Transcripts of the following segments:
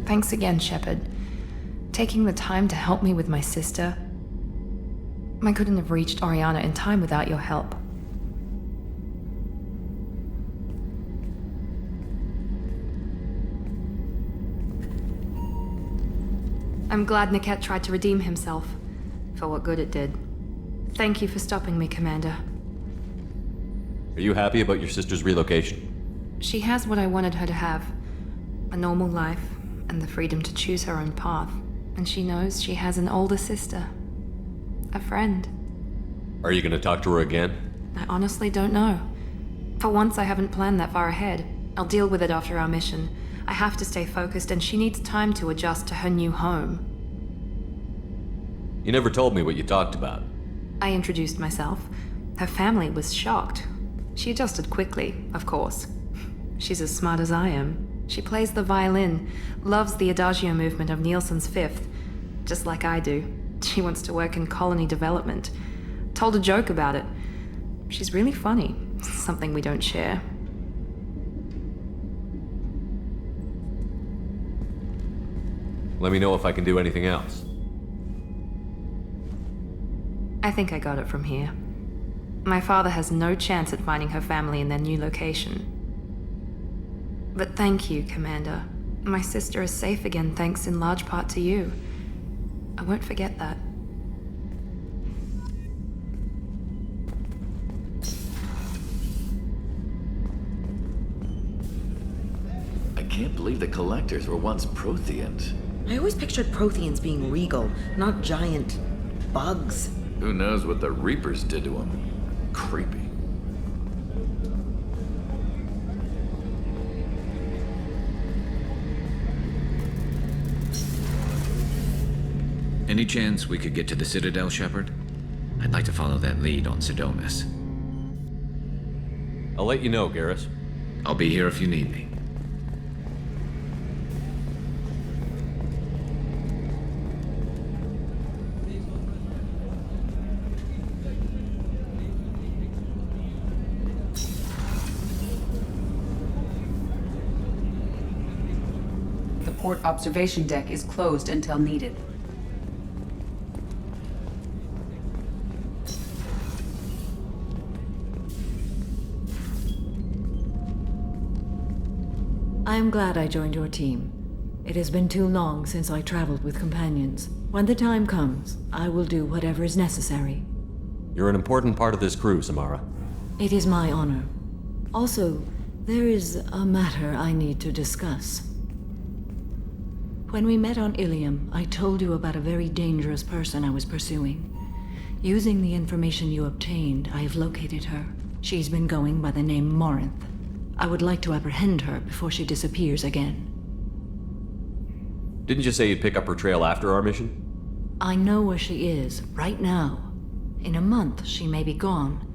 Thanks again, Shepard. Taking the time to help me with my sister. I couldn't have reached Oriana in time without your help. I'm glad Hackett tried to redeem himself, for what good it did. Thank you for stopping me, Commander. Are you happy about your sister's relocation? She has what I wanted her to have. A normal life, and the freedom to choose her own path. And she knows she has an older sister. A friend. Are you gonna talk to her again? I honestly don't know. For once, I haven't planned that far ahead. I'll deal with it after our mission. I have to stay focused, and she needs time to adjust to her new home. You never told me what you talked about. I introduced myself. Her family was shocked. She adjusted quickly, of course. She's as smart as I am. She plays the violin, loves the Adagio movement of Nielsen's Fifth, just like I do. She wants to work in colony development. Told a joke about it. She's really funny, something we don't share. Let me know if I can do anything else. I think I got it from here. My father has no chance at finding her family in their new location. But thank you, Commander. My sister is safe again thanks in large part to you. I won't forget that. I can't believe the Collectors were once Protheans. I always pictured Protheans being regal, not giant bugs. Who knows what the Reapers did to them? Creepy. Any chance we could get to the Citadel, Shepard? I'd like to follow that lead on Sodomus. I'll let you know, Garrus. I'll be here if you need me. The port observation deck is closed until needed. I am glad I joined your team. It has been too long since I traveled with companions. When the time comes, I will do whatever is necessary. You're an important part of this crew, Samara. It is my honor. Also, there is a matter I need to discuss. When we met on Ilium, I told you about a very dangerous person I was pursuing. Using the information you obtained, I have located her. She's been going by the name Morinth. I would like to apprehend her before she disappears again. Didn't you say you'd pick up her trail after our mission? I know where she is, right now. In a month, she may be gone.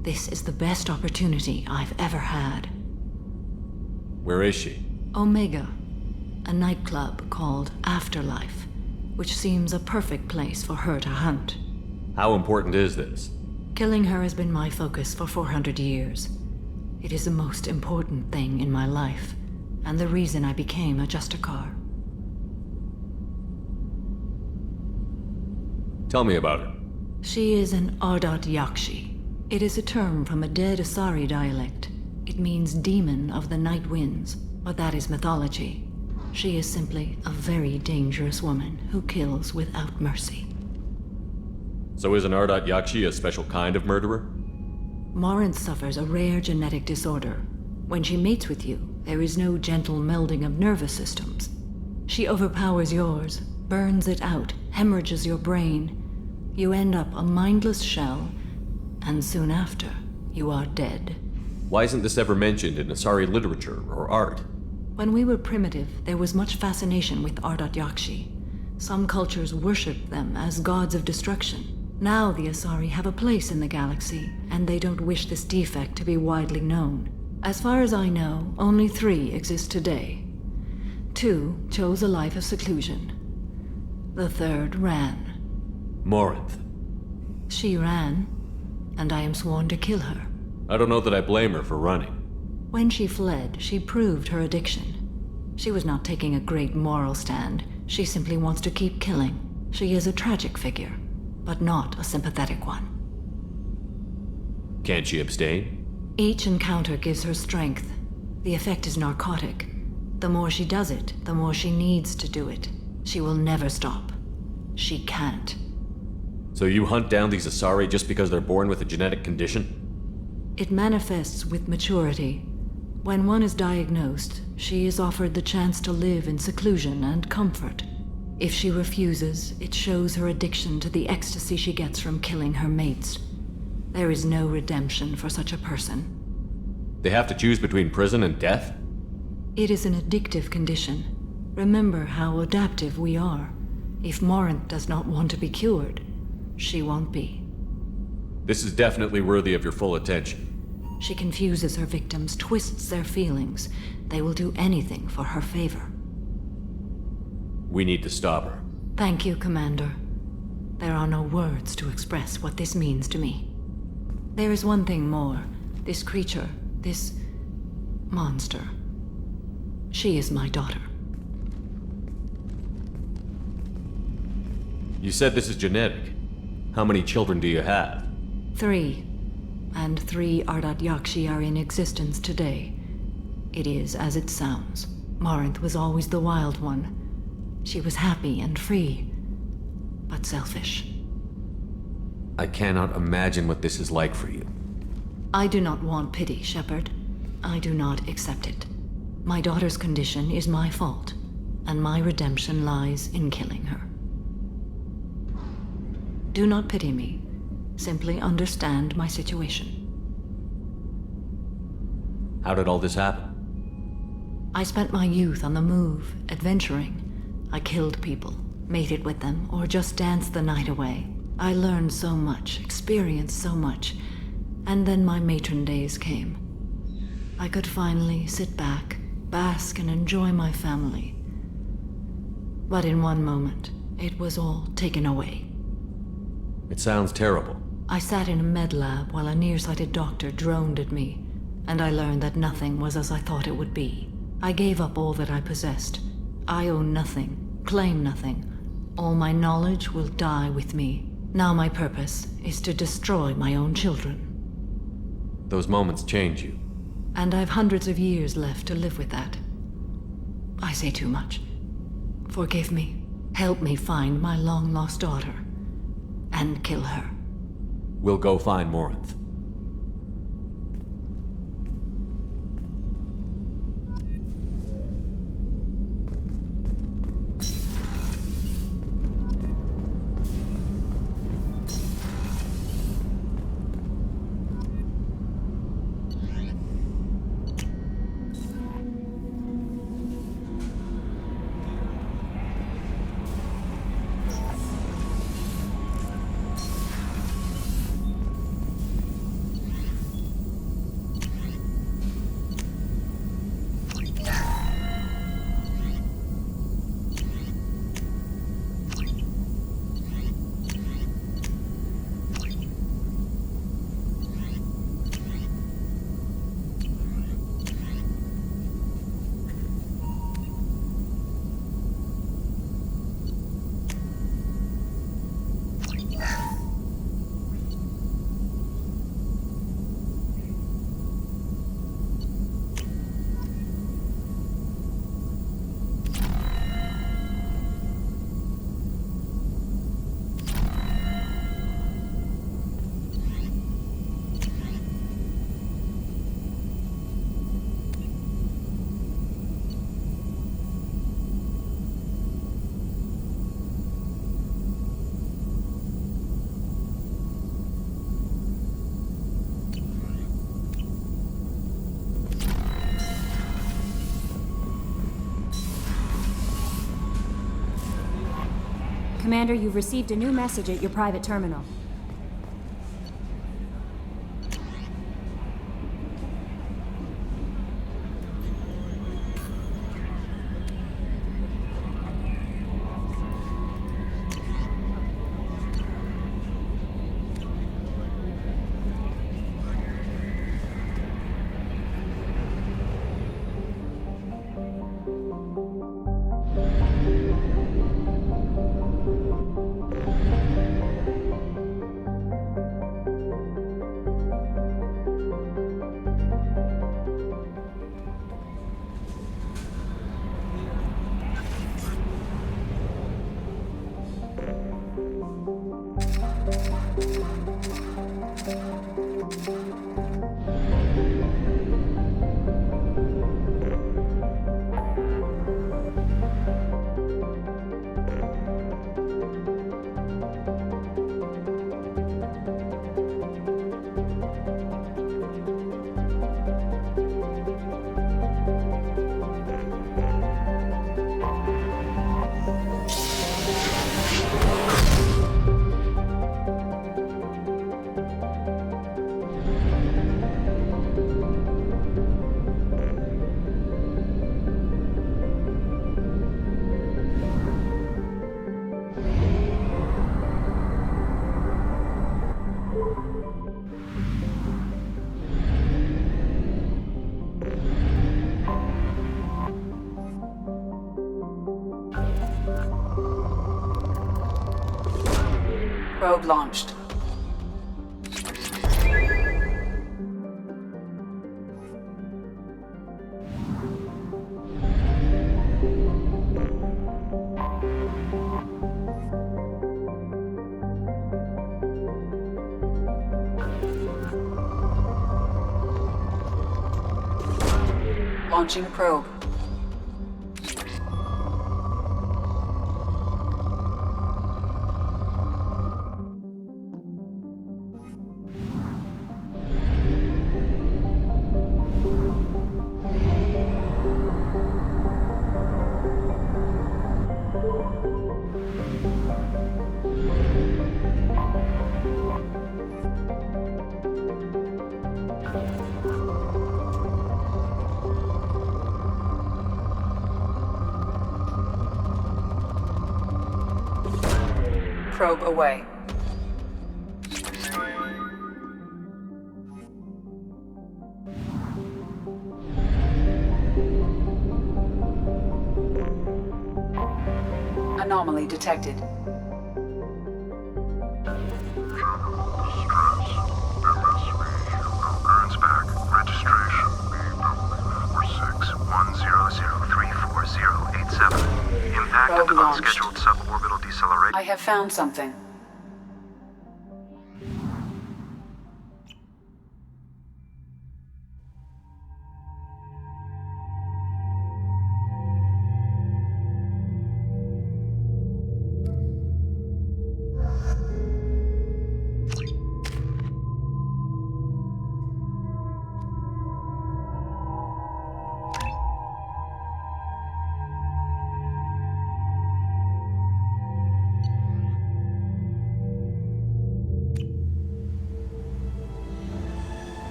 This is the best opportunity I've ever had. Where is she? Omega, a nightclub called Afterlife, which seems a perfect place for her to hunt. How important is this? Killing her has been my focus for 400 years. It is the most important thing in my life, and the reason I became a Justicar. Tell me about her. She is an Ardat Yakshi. It is a term from a dead Asari dialect. It means demon of the night winds, but that is mythology. She is simply a very dangerous woman who kills without mercy. So is an Ardat Yakshi a special kind of murderer? Morinth suffers a rare genetic disorder. When she mates with you, there is no gentle melding of nervous systems. She overpowers yours, burns it out, hemorrhages your brain. You end up a mindless shell, and soon after, you are dead. Why isn't this ever mentioned in Asari literature or art? When we were primitive, there was much fascination with Ardat Yakshi. Some cultures worshipped them as gods of destruction. Now the Asari have a place in the galaxy, and they don't wish this defect to be widely known. As far as I know, only 3 exist today. 2 chose a life of seclusion. The 3rd ran. Morinth. She ran, and I am sworn to kill her. I don't know that I blame her for running. When she fled, she proved her addiction. She was not taking a great moral stand. She simply wants to keep killing. She is a tragic figure, but not a sympathetic one. Can't she abstain? Each encounter gives her strength. The effect is narcotic. The more she does it, the more she needs to do it. She will never stop. She can't. So you hunt down these Asari just because they're born with a genetic condition? It manifests with maturity. When one is diagnosed, she is offered the chance to live in seclusion and comfort. If she refuses, it shows her addiction to the ecstasy she gets from killing her mates. There is no redemption for such a person. They have to choose between prison and death? It is an addictive condition. Remember how adaptive we are. If Morinth does not want to be cured, she won't be. This is definitely worthy of your full attention. She confuses her victims, twists their feelings. They will do anything for her favor. We need to stop her. Thank you, Commander. There are no words to express what this means to me. There is one thing more. This creature, this monster. She is my daughter. You said this is genetic. How many children do you have? 3. And 3 Ardat Yakshi are in existence today. It is as it sounds. Morinth was always the wild one. She was happy and free, but selfish. I cannot imagine what this is like for you. I do not want pity, Shepard. I do not accept it. My daughter's condition is my fault, and my redemption lies in killing her. Do not pity me. Simply understand my situation. How did all this happen? I spent my youth on the move, adventuring. I killed people, mated with them, or just danced the night away. I learned so much, experienced so much, and then my matron days came. I could finally sit back, bask and enjoy my family. But in one moment, it was all taken away. It sounds terrible. I sat in a med lab while a nearsighted doctor droned at me, and I learned that nothing was as I thought it would be. I gave up all that I possessed. I own nothing, claim nothing. All my knowledge will die with me. Now my purpose is to destroy my own children. Those moments change you. And I've hundreds of years left to live with that. I say too much. Forgive me. Help me find my long-lost daughter. And kill her. We'll go find Morinth. Commander, you've received a new message at your private terminal. Probe launched. Launching probe. Probe away. Anomaly detected. Impact of unscheduled suborbital deceleration. I have found something.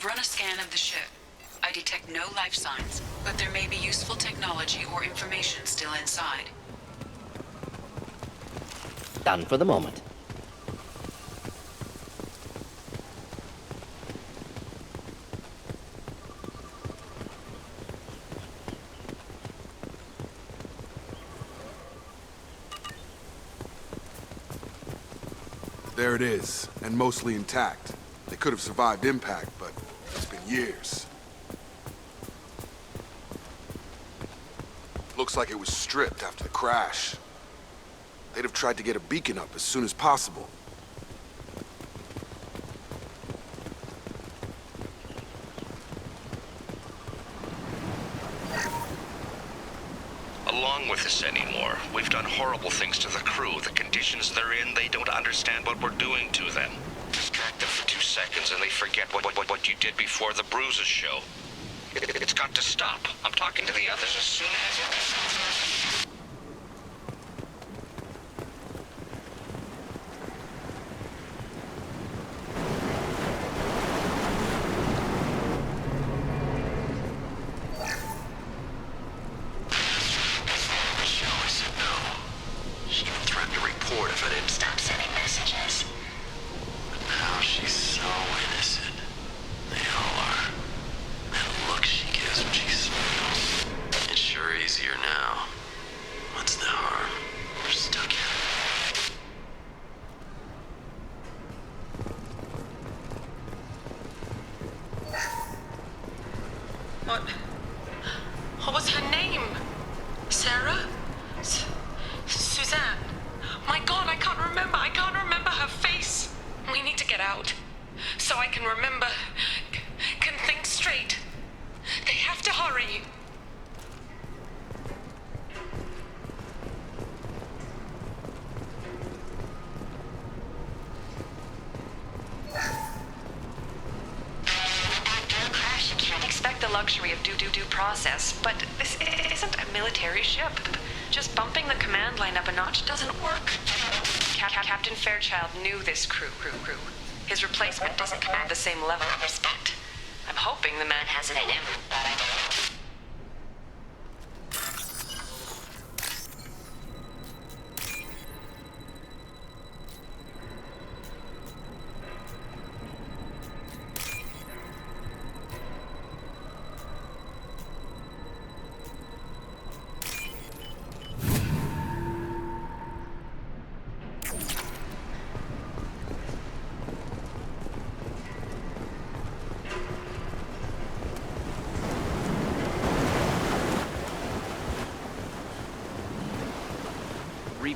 Run a scan of the ship. I detect no life signs, but there may be useful technology or information still inside. Done for the moment. There it is, and mostly intact. They could have survived impact, but it's been years. Looks like it was stripped after the crash. They'd have tried to get a beacon up as soon as possible. Along with this anymore. We've done horrible things to the crew. The conditions they're in, they don't understand what we're doing to them. Distract them for 2 seconds and they forget what you did before the bruises show. It's got to stop. I'm talking to the others as soon as... What was her name? Sarah? Suzanne? My God, I can't remember. I can't remember her face. We need to get out. So I can remember, can think straight. They have to hurry. The luxury of due process, but this isn't a military ship. Just bumping the command line up a notch doesn't work. Captain Fairchild knew this crew. His replacement doesn't command the same level of respect. I'm hoping the man has it in him, but I don't know.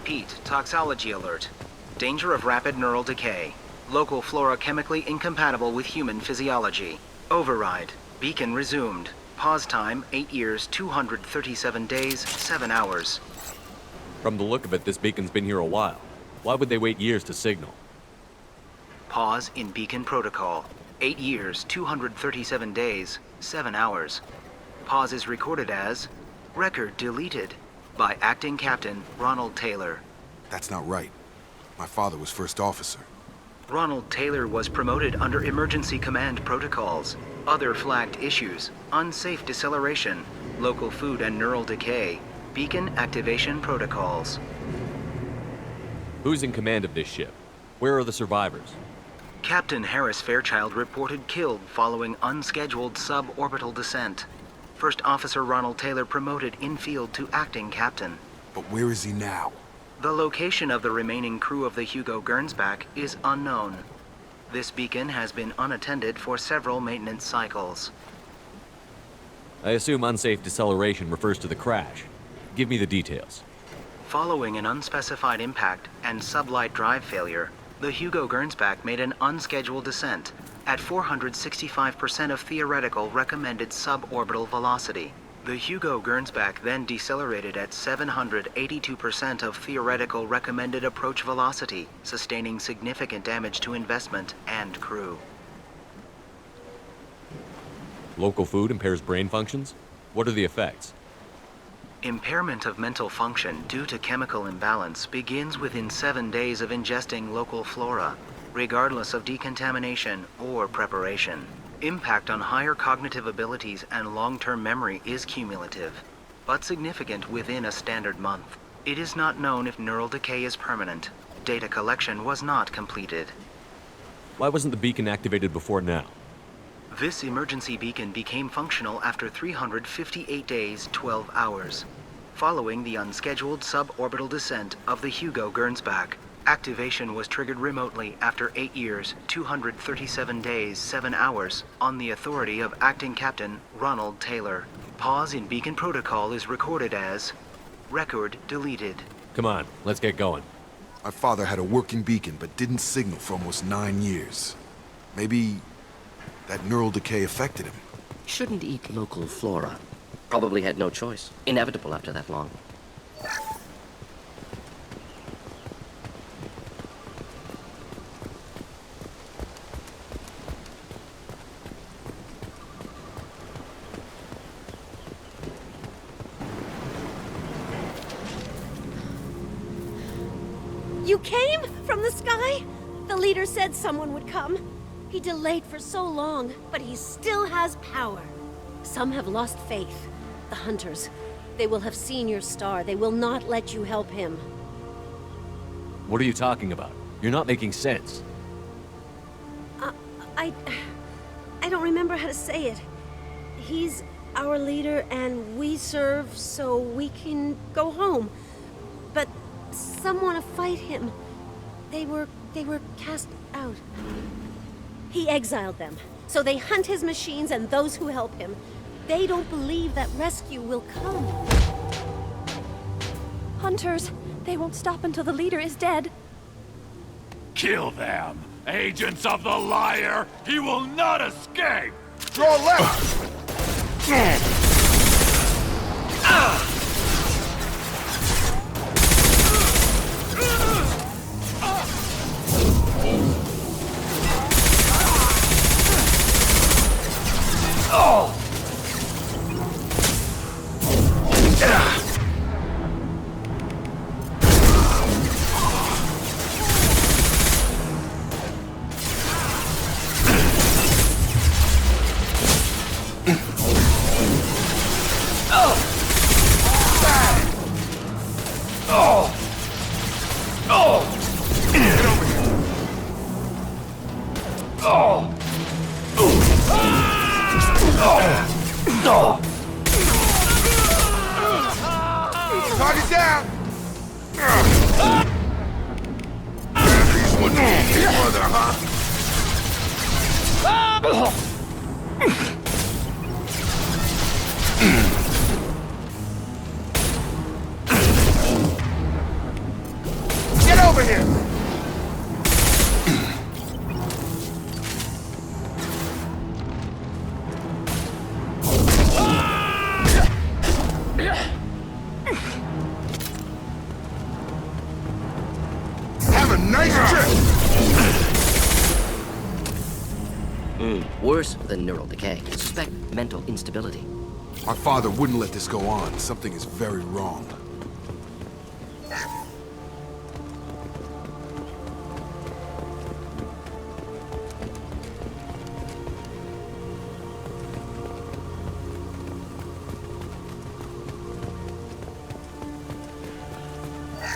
Repeat, toxology alert. Danger of rapid neural decay. Local flora chemically incompatible with human physiology. Override. Beacon resumed. Pause time 8 years, 237 days, 7 hours. From the look of it, this beacon's been here a while. Why would they wait years to signal? Pause in beacon protocol. 8 years, 237 days, 7 hours. Pause is recorded as record deleted by Acting Captain Ronald Taylor. That's not right. My father was first officer. Ronald Taylor was promoted under emergency command protocols. Other flagged issues: unsafe deceleration, local food and neural decay, beacon activation protocols. Who's in command of this ship? Where are the survivors? Captain Harris Fairchild reported killed following unscheduled suborbital descent. First Officer Ronald Taylor promoted in-field to acting captain. But where is he now? The location of the remaining crew of the Hugo Gernsback is unknown. This beacon has been unattended for several maintenance cycles. I assume unsafe deceleration refers to the crash. Give me the details. Following an unspecified impact and sublight drive failure, the Hugo Gernsback made an unscheduled descent at 465% of theoretical recommended suborbital velocity. The Hugo Gernsback then decelerated at 782% of theoretical recommended approach velocity, sustaining significant damage to investment and crew. Local food impairs brain functions? What are the effects? Impairment of mental function due to chemical imbalance begins within 7 days of ingesting local flora, regardless of decontamination or preparation. Impact on higher cognitive abilities and long-term memory is cumulative, but significant within a standard month. It is not known if neural decay is permanent. Data collection was not completed. Why wasn't the beacon activated before now? This emergency beacon became functional after 358 days, 12 hours, following the unscheduled suborbital descent of the Hugo Gernsback. Activation was triggered remotely after 8 years, 237 days, 7 hours, on the authority of Acting Captain Ronald Taylor. Pause in beacon protocol is recorded as record deleted. Come on, let's get going. My father had a working beacon but didn't signal for almost 9 years. Maybe that neural decay affected him. Shouldn't eat local flora. Probably had no choice. Inevitable after that long. You came? From the sky? The leader said someone would come. He delayed for so long, but he still has power. Some have lost faith. The hunters. They will have seen your star. They will not let you help him. What are you talking about? You're not making sense. I don't remember how to say it. He's our leader and we serve so we can go home. But some want to fight him. They were cast out. He exiled them, so they hunt his machines and those who help him. They don't believe that rescue will come. Hunters, they won't stop until the leader is dead. Kill them! Agents of the liar! He will not escape! Draw left! Target down! These ones need each other, huh? a nice trip! Worse than neural decay. I suspect mental instability. My father wouldn't let this go on. Something is very wrong.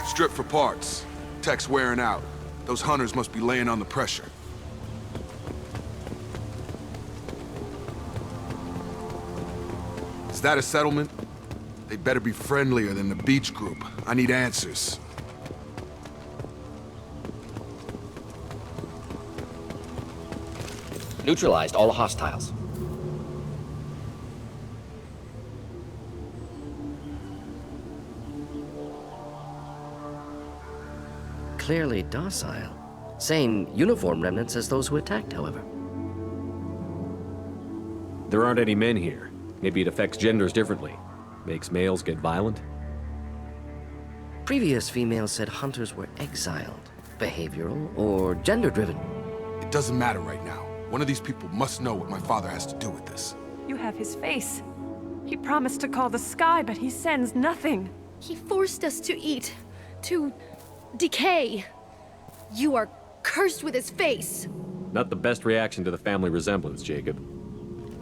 Strip for parts. Tech's wearing out. Those hunters must be laying on the pressure. Is that a settlement? They'd better be friendlier than the beach group. I need answers. Neutralized all hostiles. Clearly docile. Same uniform remnants as those who attacked, however. There aren't any men here. Maybe it affects genders differently. Makes males get violent? Previous females said hunters were exiled. Behavioral or gender-driven. It doesn't matter right now. One of these people must know what my father has to do with this. You have his face. He promised to call the sky, but he sends nothing. He forced us to eat, to decay. You are cursed with his face. Not the best reaction to the family resemblance, Jacob.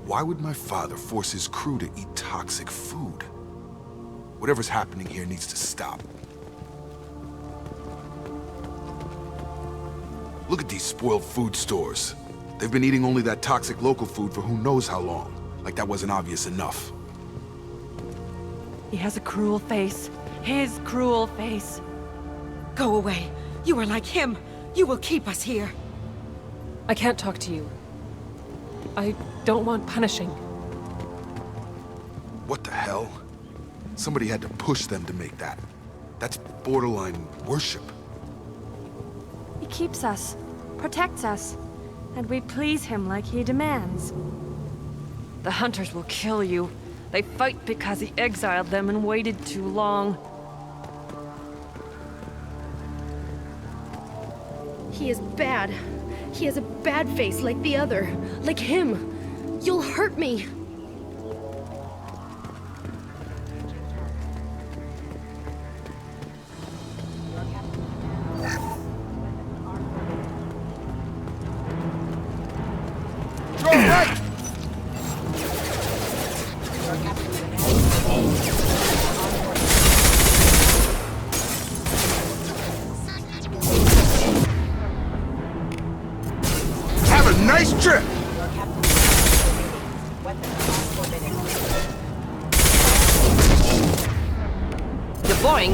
Why would my father force his crew to eat toxic food? Whatever's happening here needs to stop. Look at these spoiled food stores. They've been eating only that toxic local food for who knows how long. Like that wasn't obvious enough. He has a cruel face. His cruel face. Go away. You are like him. You will keep us here. I can't talk to you. I don't want punishing. What the hell? Somebody had to push them to make that. That's borderline worship. He keeps us, protects us, and we please him like he demands. The hunters will kill you. They fight because he exiled them and waited too long. He is bad. He has a bad face like the other. Like him. You'll hurt me.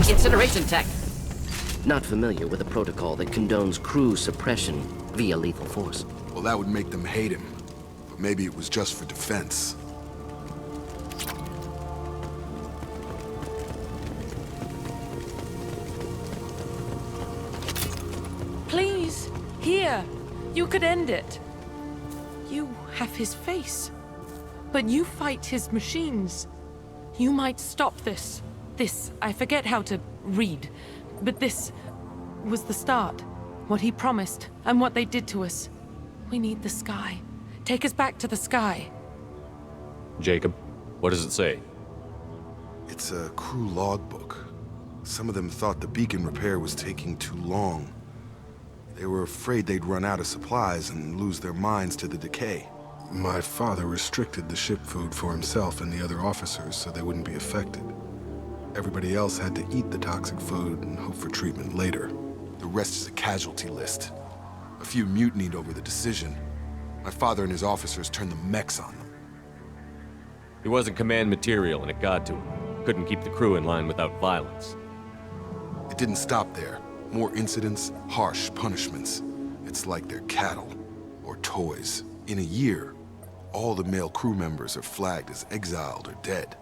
Incineration tech. Not familiar with a protocol that condones crew suppression via lethal force. Well, that would make them hate him. But maybe it was just for defense. Please, here. You could end it. You have his face. But you fight his machines. You might stop this. This, I forget how to read, but this was the start. What he promised, and what they did to us. We need the sky. Take us back to the sky. Jacob, what does it say? It's a crew logbook. Some of them thought the beacon repair was taking too long. They were afraid they'd run out of supplies and lose their minds to the decay. My father restricted the ship food for himself and the other officers so they wouldn't be affected. Everybody else had to eat the toxic food and hope for treatment later. The rest is a casualty list. A few mutinied over the decision. My father and his officers turned the mechs on them. He wasn't command material and it got to him. Couldn't keep the crew in line without violence. It didn't stop there. More incidents, harsh punishments. It's like they're cattle or toys. In a year, all the male crew members are flagged as exiled or dead.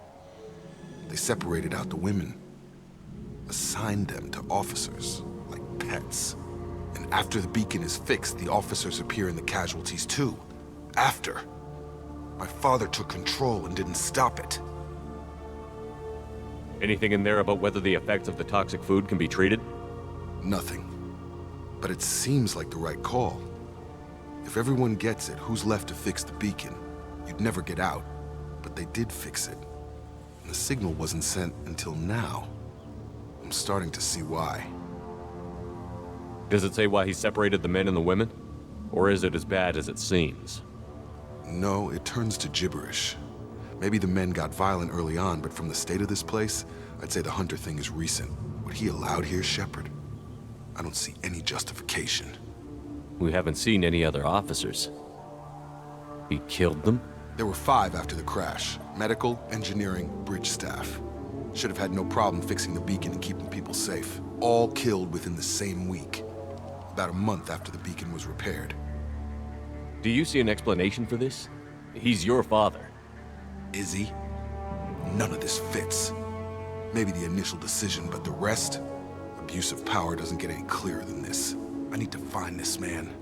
They separated out the women, assigned them to officers, like pets. And after the beacon is fixed, the officers appear in the casualties too. After. My father took control and didn't stop it. Anything in there about whether the effects of the toxic food can be treated? Nothing. But it seems like the right call. If everyone gets it, who's left to fix the beacon? You'd never get out. But they did fix it. And the signal wasn't sent until now. I'm starting to see why. Does it say why he separated the men and the women? Or is it as bad as it seems? No, it turns to gibberish. Maybe the men got violent early on, but from the state of this place, I'd say the Hunter thing is recent. What he allowed here, Shepard? I don't see any justification. We haven't seen any other officers. He killed them? There were 5 after the crash. Medical, engineering, bridge staff. Should have had no problem fixing the beacon and keeping people safe. All killed within the same week. About a month after the beacon was repaired. Do you see an explanation for this? He's your father. Is he? None of this fits. Maybe the initial decision, but the rest? Abuse of power doesn't get any clearer than this. I need to find this man.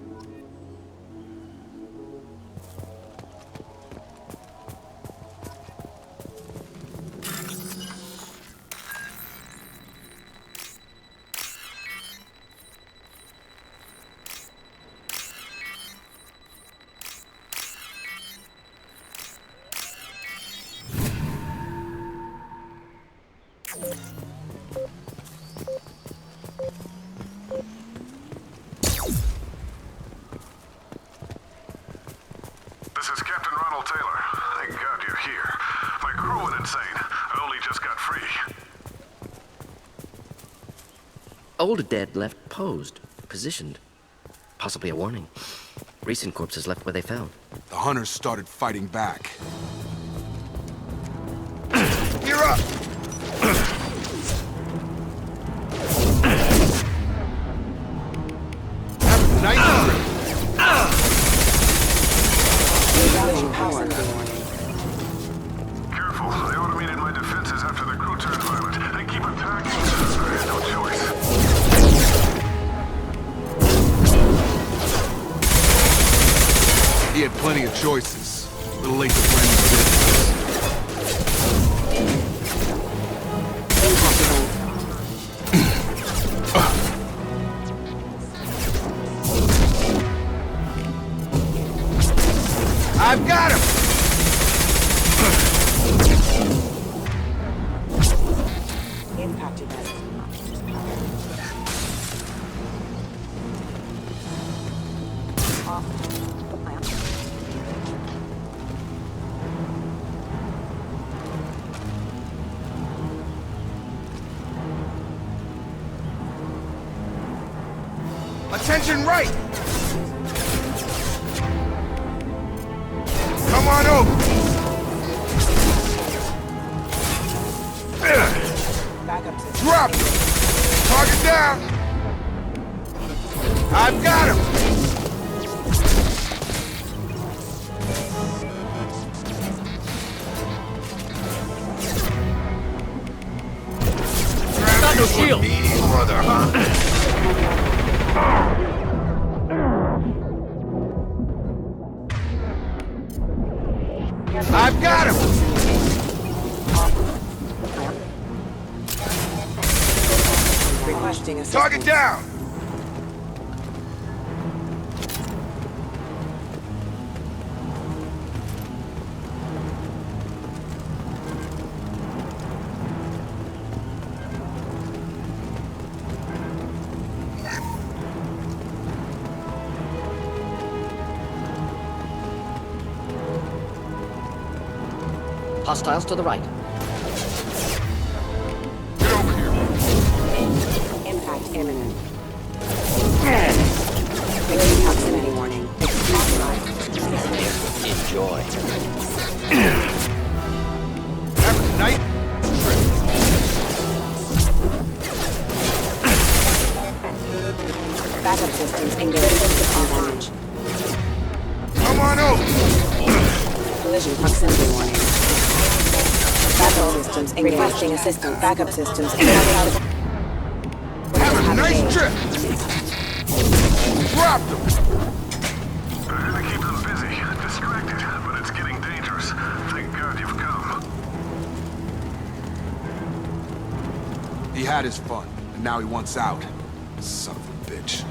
Older dead left posed, positioned. Possibly a warning. Recent corpses left where they fell. The Hunters started fighting back. You're up! Have a nice trip. Careful, I automated my defenses after the crew turned violent. They keep attacking. I had no choice. He had plenty of choices. A little late to blame his business. I've got him! Impacted. Attention right! Come on over! Drop! Target down! I've got him! Got no shield! Brother, huh? I've got him! Requesting assistance. Target down! Hostiles to the right. Get over here. Impact imminent. Fixing proximity warning. Enjoy. Have a night trip. Backup systems engaged. On launch. Come on over. Collision proximity warning. Backup systems engaged. Requesting assistance. Backup systems engaged. Have a nice trip. Drop them. Better to keep them busy, distracted, but it's getting dangerous. Thank God you've come. He had his fun, and now he wants out. Son of a bitch.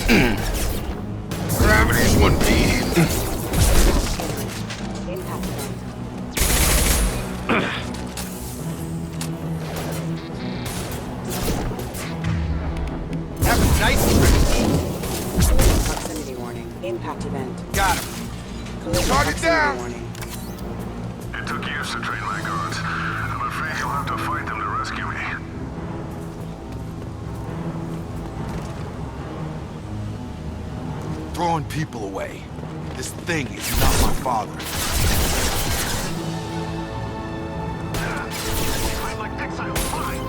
Gravity's one beating. Have a nice Proximity warning. Impact event. Got him. Target down! It took years to train my guards. I'm afraid you'll have to fight them to rescue me. Throwing people away. This thing is not my father. Fight like exile, fine.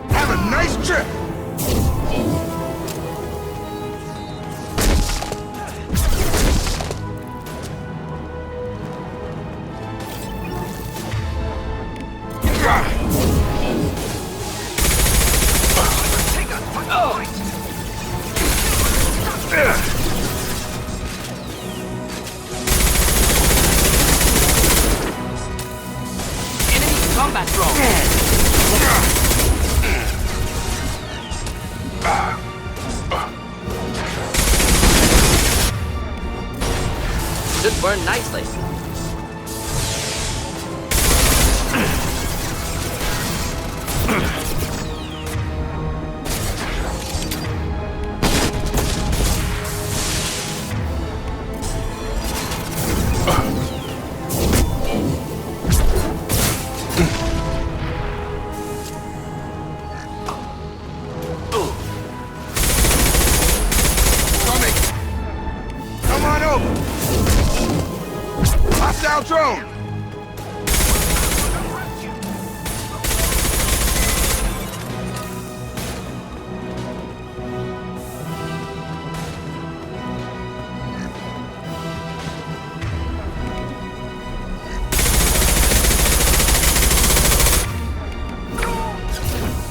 Have a nice trip! combat drone. Should burn nicely. Drone!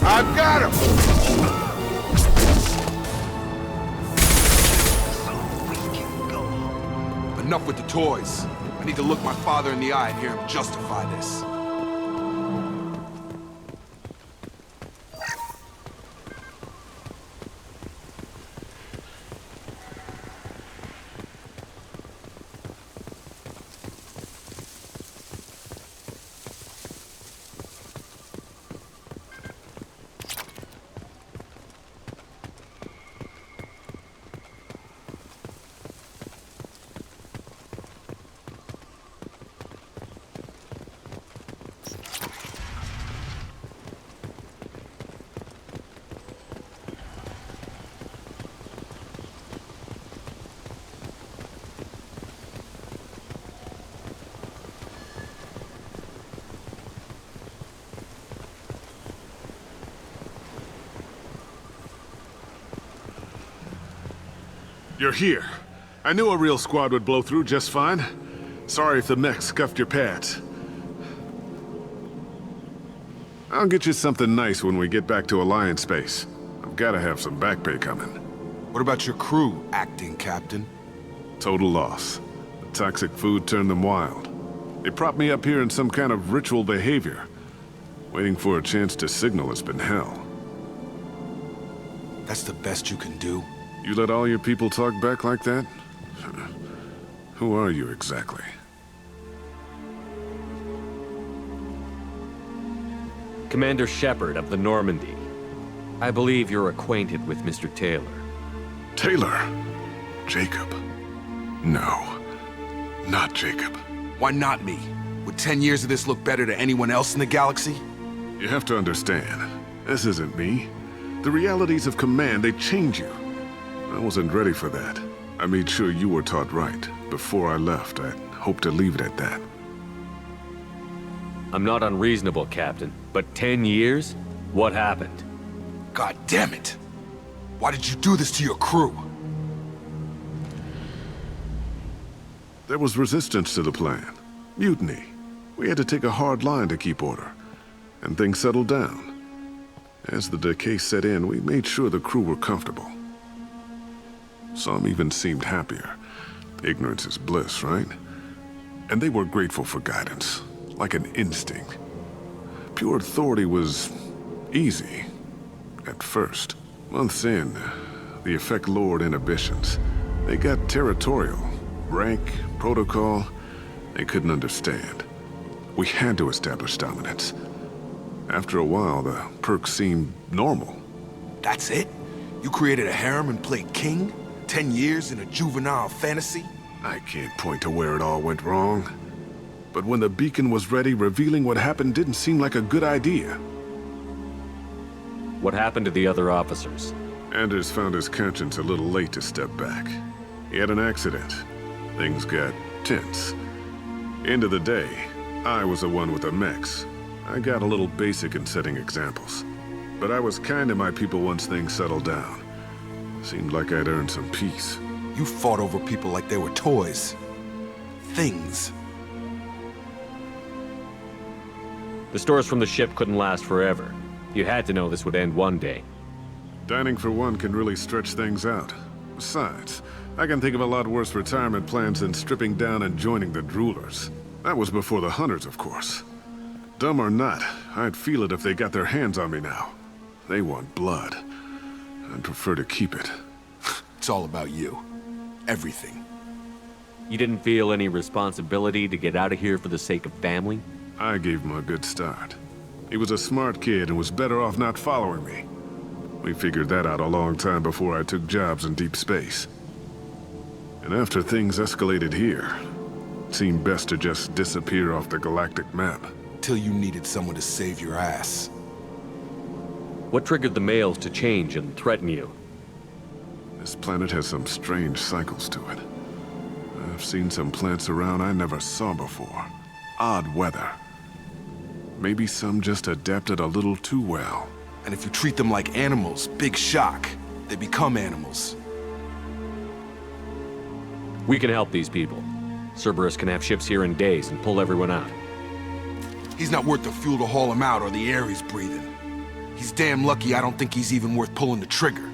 I've got him! Enough with the toys. I need to look my father in the eye and hear him justify this. You're here. I knew a real squad would blow through just fine. Sorry if the mech scuffed your pads. I'll get you something nice when we get back to Alliance base. I've gotta have some back pay coming. What about your crew, acting captain? Total loss. The toxic food turned them wild. They propped me up here in some kind of ritual behavior. Waiting for a chance to signal has been hell. That's the best you can do? You let all your people talk back like that? Who are you exactly? Commander Shepard of the Normandy. I believe you're acquainted with Mr. Taylor. Taylor? Jacob? No, not Jacob. Why not me? Would 10 years of this look better to anyone else in the galaxy? You have to understand, this isn't me. The realities of command, they change you. I wasn't ready for that. I made sure you were taught right. Before I left, I hoped to leave it at that. I'm not unreasonable, Captain, but 10 years? What happened? God damn it! Why did you do this to your crew? There was resistance to the plan. Mutiny. We had to take a hard line to keep order. And things settled down. As the decay set in, we made sure the crew were comfortable. Some even seemed happier. Ignorance is bliss, right? And they were grateful for guidance, like an instinct. Pure authority was easy, at first. Months in, the Effect Lord inhibitions. They got territorial. Rank, protocol, they couldn't understand. We had to establish dominance. After a while, the perks seemed normal. That's it? You created a harem and played king? 10 years in a juvenile fantasy? I can't point to where it all went wrong. But when the beacon was ready, revealing what happened didn't seem like a good idea. What happened to the other officers? Anders found his conscience a little late to step back. He had an accident. Things got tense. End of the day, I was the one with the mechs. I got a little basic in setting examples. But I was kind to my people once things settled down. Seemed like I'd earned some peace. You fought over people like they were toys. Things. The stores from the ship couldn't last forever. You had to know this would end one day. Dining for one can really stretch things out. Besides, I can think of a lot worse retirement plans than stripping down and joining the droolers. That was before the hunters, of course. Dumb or not, I'd feel it if they got their hands on me now. They want blood. I'd prefer to keep it. It's all about you. Everything. You didn't feel any responsibility to get out of here for the sake of family? I gave him a good start. He was a smart kid and was better off not following me. We figured that out a long time before I took jobs in deep space. And after things escalated here, it seemed best to just disappear off the galactic map. Till you needed someone to save your ass. What triggered the males to change and threaten you? This planet has some strange cycles to it. I've seen some plants around I never saw before. Odd weather. Maybe some just adapted a little too well. And if you treat them like animals, big shock. They become animals. We can help these people. Cerberus can have ships here in days and pull everyone out. He's not worth the fuel to haul him out or the air he's breathing. He's damn lucky I don't think he's even worth pulling the trigger.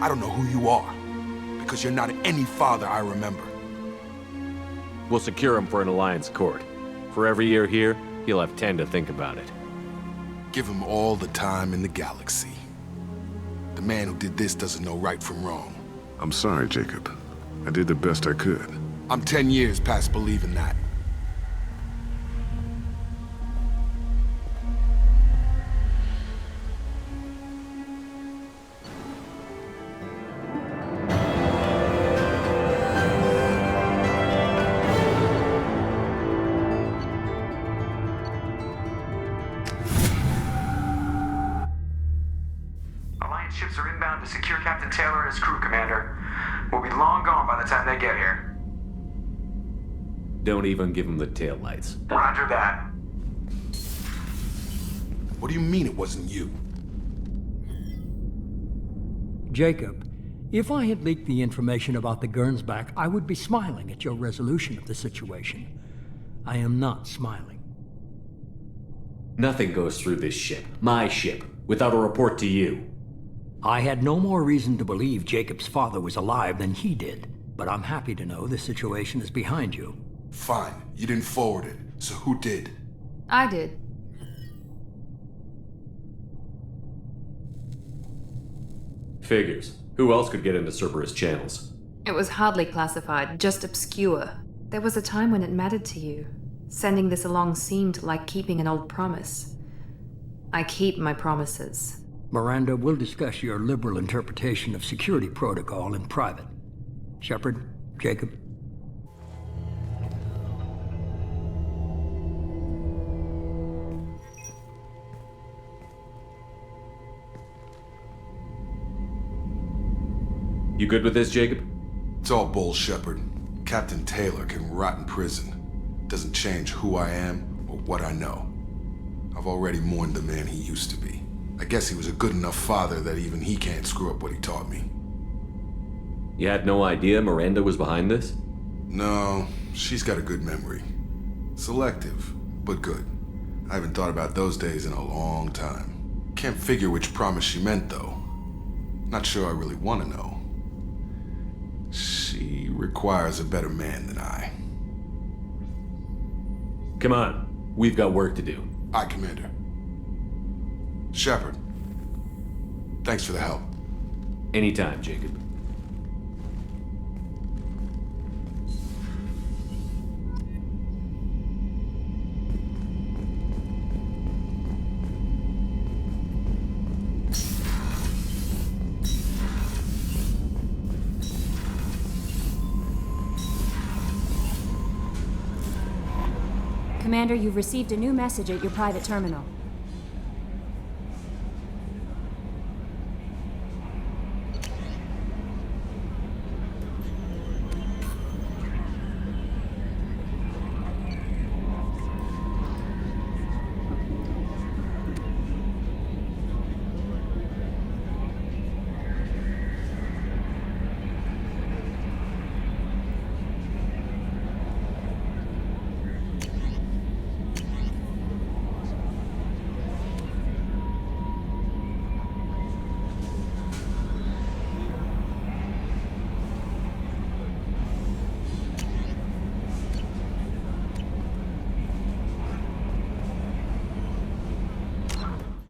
I don't know who you are, because you're not any father I remember. We'll secure him for an Alliance court. For every year here, he'll have 10 to think about it. Give him all the time in the galaxy. The man who did this doesn't know right from wrong. I'm sorry, Jacob. I did the best I could. I'm 10 years past believing that. Alliance ships are inbound to secure Captain Taylor and his crew, Commander. We'll be long gone by the time they get here. Don't even give him the taillights. Roger that. What do you mean it wasn't you? Jacob, if I had leaked the information about the Gernsback, I would be smiling at your resolution of the situation. I am not smiling. Nothing goes through this ship, my ship, without a report to you. I had no more reason to believe Jacob's father was alive than he did, but I'm happy to know the situation is behind you. Fine, you didn't forward it, so who did? I did. Figures. Who else could get into Cerberus channels? It was hardly classified, just obscure. There was a time when it mattered to you. Sending this along seemed like keeping an old promise. I keep my promises. Miranda, we'll discuss your liberal interpretation of security protocol in private. Shepard, Jacob. You good with this, Jacob? It's all bull, Shepard. Captain Taylor can rot in prison. Doesn't change who I am or what I know. I've already mourned the man he used to be. I guess he was a good enough father that even he can't screw up what he taught me. You had no idea Miranda was behind this? No, she's got a good memory. Selective, but good. I haven't thought about those days in a long time. Can't figure which promise she meant, though. Not sure I really want to know. She requires a better man than I. Come on. We've got work to do. Aye, Commander. Shepard. Thanks for the help. Anytime, Jacob. Commander, you've received a new message at your private terminal.